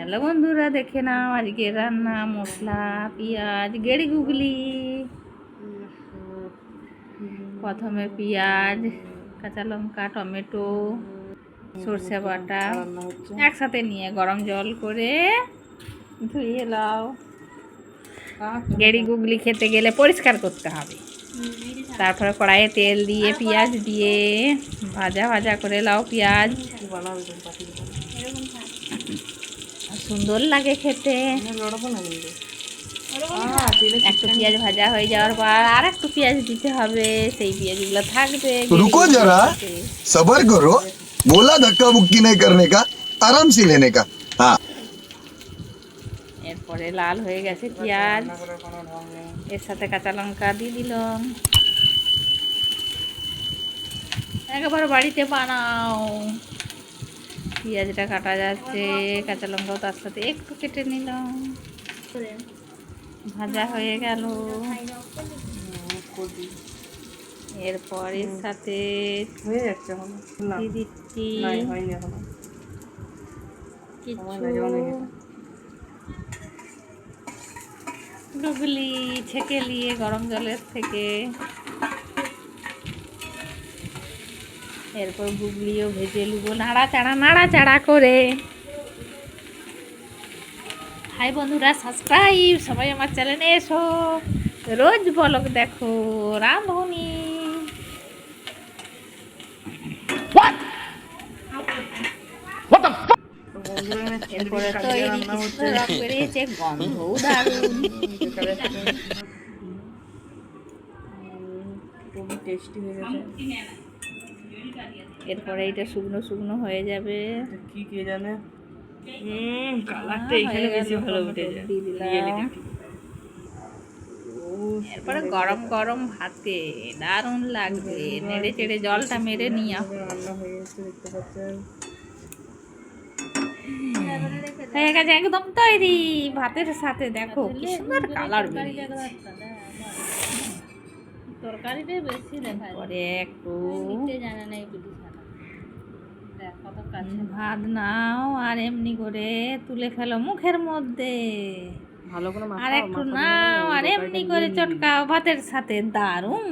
Hello বন্ধুরা, দেখে নাও আজকে রান্না। মশলা, পেঁয়াজ, গেড়ি গুগলি। প্রথমে পেঁয়াজ, কাঁচা লঙ্কা, টমেটো, সর্ষে বাটা একসাথে নিয়ে গরম জল করে ধুয়ে নাও। গেড়ি গুগলি খেতে গেলে পরিষ্কার করতে হবে। তারপরে কড়াইয়ে তেল দিয়ে পেঁয়াজ দিয়ে ভাজা ভাজা করে নাও। পেঁয়াজ সুন্দর লাগে খেতে। একটু পেঁয়াজ ভাজা হয়ে যাওয়ার পর আর একটু পেঁয়াজ দিতে হবে। সেই পেঁয়াজগুলো থাকবে। रुको जरा, सबर करो। बोला धक्का मुक्की नहीं करने का, आराम से लेने का। हाँ। এরপরে লাল হয়ে গেছে পেঁয়াজ, এর সাথে কাঁচা লঙ্কা দিয়ে দিলাম। একবার বাড়িতে বানাও। পেঁয়াজটা কাটা যাচ্ছে, কাঁচা লঙ্কাও তার সাথে একটু কেটে নিলাম। ভাজা হয়ে গেল। এরপর এর সাথে হয়ে যাচ্ছে দিয়ে দিচ্ছি গুগলি ছেঁকে নিয়ে গরম জলের থেকে। এরপর গুগলিও ভেজে নেব নাড়াচাড়া করে। হাই বন্ধুরা, সাবস্ক্রাইব সবাই আমার চ্যানেলে এসো, রোজ ব্লগ দেখো রাঁধুনি। এরপরে তৈরি বেরিয়েছে, গন্ধও দারুণ। খুবই টেস্টি হয়ে গেছে। এরপরে এটা শুকনো শুকনো হয়ে যাবে। কি কে জানে, কালারটা এখানে বেশি ভালো উঠেছে। এরপরে গরম গরম ভাতে দারুণ লাগবে। নেড়ে চেড়ে জলটা মেরে নিয়ে রান্না হয়ে গেছে, দেখতে পাচ্ছেন। হয়ে গেছে, একদম তৈরি। ভাতের সাথে দেখো কি সুন্দর কালার বেরিয়েছে। তরকারিতে বেশি পরে একটু ভাত নাও আর এমনি করে তুলে ফেলো মুখের মধ্যে। ভালো করে আর একটু নাও আর এমনি করে চটকাও ভাতের সাথে, দারুণ।